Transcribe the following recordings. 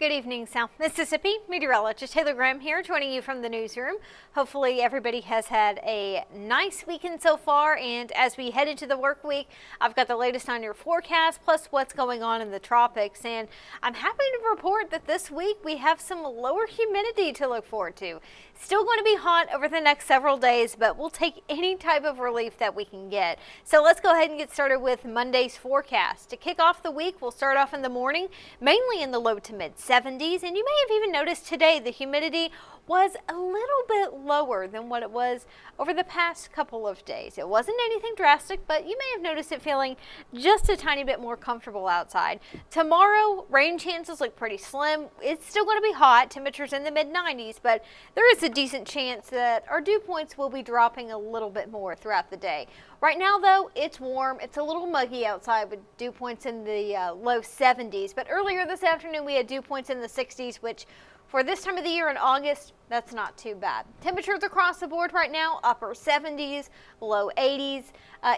Good evening, South Mississippi. Meteorologist Taylor Graham here, joining you from the newsroom. Hopefully everybody has had a nice weekend so far, and as we head into the work week, I've got the latest on your forecast, plus what's going on in the tropics, and I'm happy to report that this week we have some lower humidity to look forward to. Still going to be hot over the next several days, but we'll take any type of relief that we can get. So let's go ahead and get started with Monday's forecast. To kick off the week, we'll start off in the morning, mainly in the low to mid 70s, and you may have even noticed today the humidity was a little bit lower than what it was over the past couple of days. It wasn't anything drastic, but you may have noticed it feeling just a tiny bit more comfortable outside. Tomorrow, rain chances look pretty slim. It's still going to be hot, temperatures in the mid 90s, but there is a decent chance that our dew points will be dropping a little bit more throughout the day. Right now, though, it's warm. It's a little muggy outside with dew points in the low 70s, but earlier this afternoon we had dew points in the 60s, which for this time of the year in August, that's not too bad. Temperatures across the board right now, upper 70s, low 80s,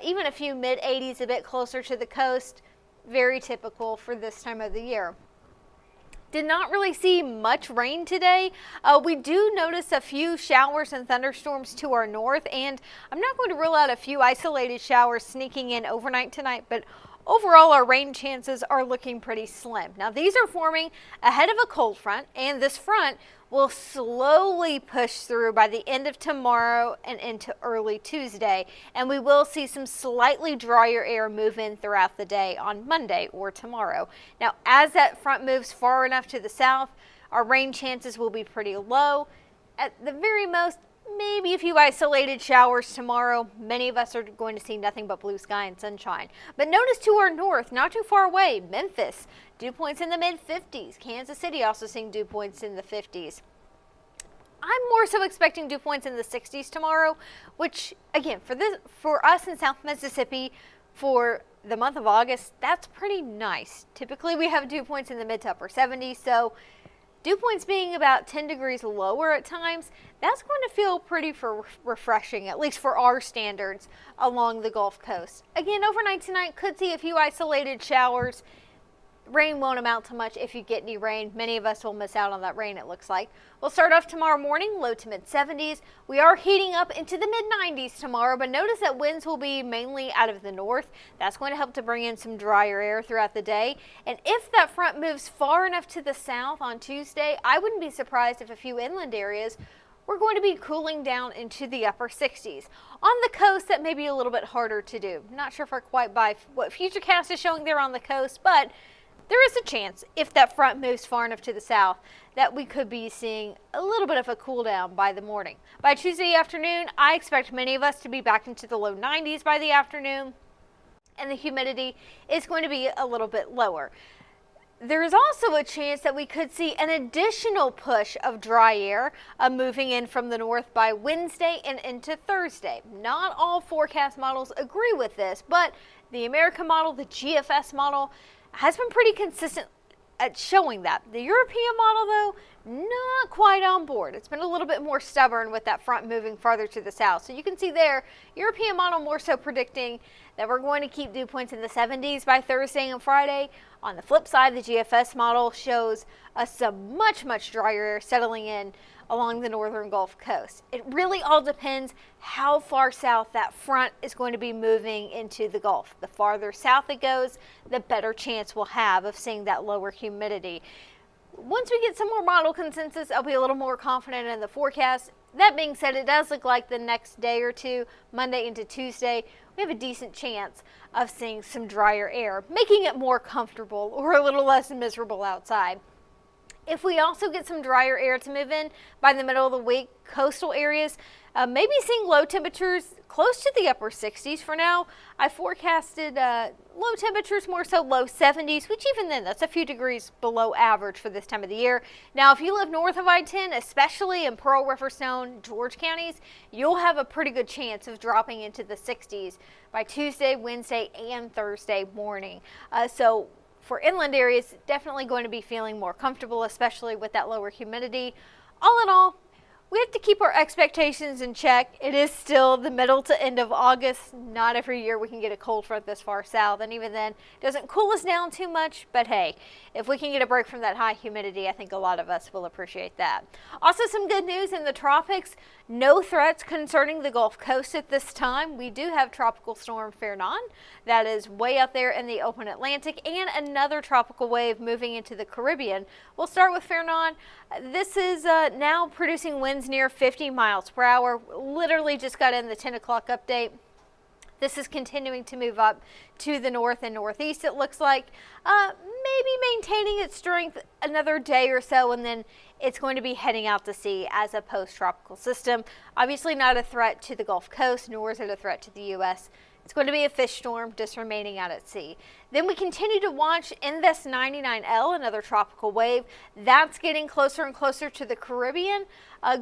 even a few mid 80s a bit closer to the coast. Very typical for this time of the year. Did not really see much rain today. We do notice a few showers and thunderstorms to our north, and I'm not going to rule out a few isolated showers sneaking in overnight tonight, but overall, our rain chances are looking pretty slim. Now, these are forming ahead of a cold front, and this front will slowly push through by the end of tomorrow and into early Tuesday, and we will see some slightly drier air move in throughout the day on Monday or tomorrow. Now, as that front moves far enough to the south, our rain chances will be pretty low. At the very most, maybe a few isolated showers tomorrow. Many of us are going to see nothing but blue sky and sunshine. But notice to our north, not too far away, Memphis, dew points in the mid-50s. Kansas City also seeing dew points in the 50s. I'm more so expecting dew points in the 60s tomorrow, which again, for us in South Mississippi, for the month of August, that's pretty nice. Typically we have dew points in the mid to upper 70s, so dew points being about 10 degrees lower at times, that's going to feel pretty refreshing, at least for our standards along the Gulf Coast. Again, overnight tonight could see a few isolated showers. Rain won't amount to much if you get any rain. Many of us will miss out on that rain, it looks like. We'll start off tomorrow morning, low to mid 70s. We are heating up into the mid 90s tomorrow, but notice that winds will be mainly out of the north. That's going to help to bring in some drier air throughout the day. And if that front moves far enough to the south on Tuesday, I wouldn't be surprised if a few inland areas we're going to be cooling down into the upper 60s. On the coast, that may be a little bit harder to do. Not sure if we're quite by what Futurecast is showing there on the coast, but there is a chance, if that front moves far enough to the south, that we could be seeing a little bit of a cool down by the morning. By Tuesday afternoon, I expect many of us to be back into the low 90s by the afternoon, and the humidity is going to be a little bit lower. There is also a chance that we could see an additional push of dry air moving in from the north by Wednesday and into Thursday. Not all forecast models agree with this, but the American model, the GFS model, has been pretty consistent at showing that. The European model, though, not quite on board. It's been a little bit more stubborn with that front moving farther to the south. So you can see there, European model more so predicting that we're going to keep dew points in the 70s by Thursday and Friday. On the flip side, the GFS model shows us some much drier air settling in along the northern Gulf Coast. It really all depends how far south that front is going to be moving into the Gulf. The farther south it goes, the better chance we'll have of seeing that lower humidity. Once we get some more model consensus, I'll be a little more confident in the forecast. That being said, it does look like the next day or two, Monday into Tuesday, we have a decent chance of seeing some drier air, making it more comfortable or a little less miserable outside. If we also get some drier air to move in by the middle of the week, coastal areas, maybe seeing low temperatures close to the upper 60s for now. I forecasted low temperatures more so low 70s, which even then, that's a few degrees below average for this time of the year. Now, if you live north of I-10, especially in Pearl River, Stone, George counties, you'll have a pretty good chance of dropping into the 60s by Tuesday, Wednesday, and Thursday morning. So for inland areas, definitely going to be feeling more comfortable, especially with that lower humidity. All in all, we have to keep our expectations in check. It is still the middle to end of August. Not every year we can get a cold front this far south, and even then, it doesn't cool us down too much. But hey, if we can get a break from that high humidity, I think a lot of us will appreciate that. Also, some good news in the tropics. No threats concerning the Gulf Coast at this time. We do have Tropical Storm Fernan that is way out there in the open Atlantic, and another tropical wave moving into the Caribbean. We'll start with Fernan. This is now producing winds near 50 miles per hour. Literally just got in the 10 o'clock update. This is continuing to move up to the north and northeast, it looks like, maybe maintaining its strength another day or so, and then it's going to be heading out to sea as a post-tropical system. Obviously not a threat to the Gulf Coast, nor is it a threat to the U.S. It's going to be a fish storm just remaining out at sea. Then we continue to watch Invest 99L, another tropical wave. That's getting closer and closer to the Caribbean.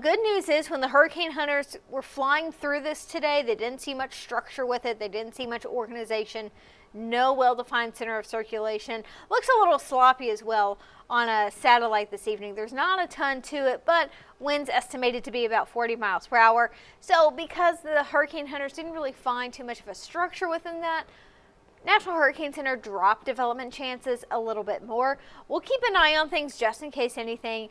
Good news is when the hurricane hunters were flying through this today, they didn't see much structure with it. They didn't see much organization. No well-defined center of circulation. Looks a little sloppy as well on a satellite this evening. There's not a ton to it, but winds estimated to be about 40 miles per hour. So because the hurricane hunters didn't really find too much of a structure within that, National Hurricane Center dropped development chances a little bit more. We'll keep an eye on things just in case anything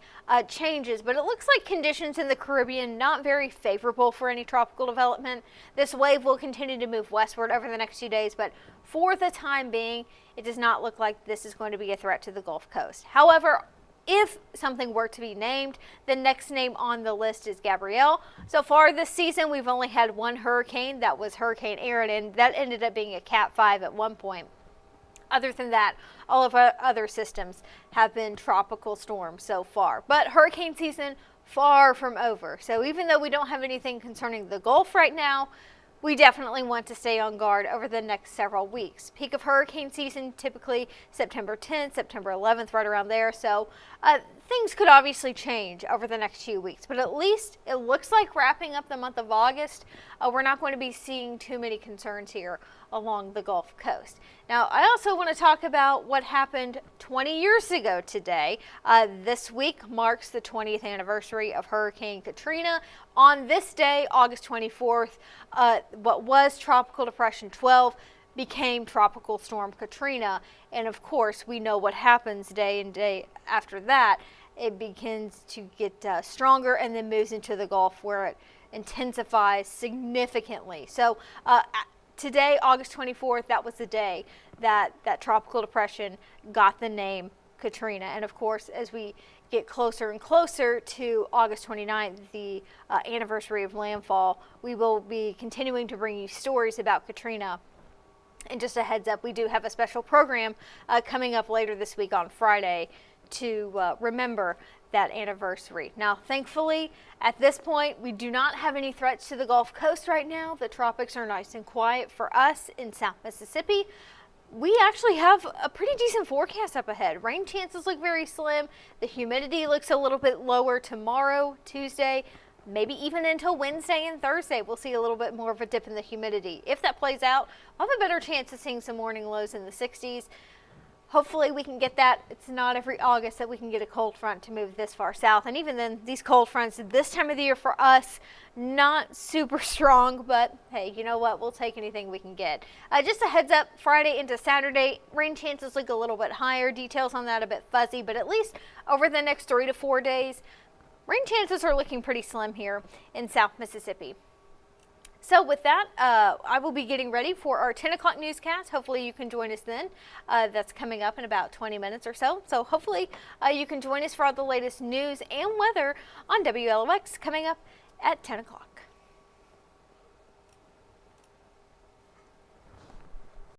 changes, but it looks like conditions in the Caribbean not very favorable for any tropical development. This wave will continue to move westward over the next few days, but for the time being, it does not look like this is going to be a threat to the Gulf Coast. However, if something were to be named, the next name on the list is Gabrielle. So far this season, we've only had one hurricane. That was Hurricane Aaron, and that ended up being a Cat 5 at one point. Other than that, all of our other systems have been tropical storms so far. But hurricane season far from over. So even though we don't have anything concerning the Gulf right now, we definitely want to stay on guard over the next several weeks. Peak of hurricane season, typically September 10th, September 11th, right around there. So things could obviously change over the next few weeks, but at least it looks like wrapping up the month of August, we're not going to be seeing too many concerns here along the Gulf Coast. Now, I also want to talk about what happened 20 years ago today. This week marks the 20th anniversary of Hurricane Katrina. On this day, August 24th, what was Tropical Depression 12 became Tropical Storm Katrina. And of course, we know what happens day and day after that. It begins to get stronger and then moves into the Gulf where it intensifies significantly. So today, August 24th, that was the day that tropical depression got the name Katrina. And of course, as we get closer and closer to August 29th, the anniversary of landfall, we will be continuing to bring you stories about Katrina. And just a heads up, we do have a special program coming up later this week on Friday to remember that anniversary. Now, thankfully, at this point, we do not have any threats to the Gulf Coast right now. The tropics are nice and quiet for us in South Mississippi. We actually have a pretty decent forecast up ahead. Rain chances look very slim. The humidity looks a little bit lower tomorrow, Tuesday, maybe even until Wednesday and Thursday. We'll see a little bit more of a dip in the humidity. If that plays out, we'll have a better chance of seeing some morning lows in the 60s. Hopefully we can get that. It's not every August that we can get a cold front to move this far south. And even then, these cold fronts this time of the year for us, not super strong, but hey, you know what? We'll take anything we can get. Just a heads up, Friday into Saturday, rain chances look a little bit higher. Details on that a bit fuzzy, but at least over the next 3 to 4 days, rain chances are looking pretty slim here in South Mississippi. So with that, I will be getting ready for our 10 o'clock newscast. Hopefully you can join us then. That's coming up in about 20 minutes or so. So hopefully you can join us for all the latest news and weather on WLOX coming up at 10 o'clock.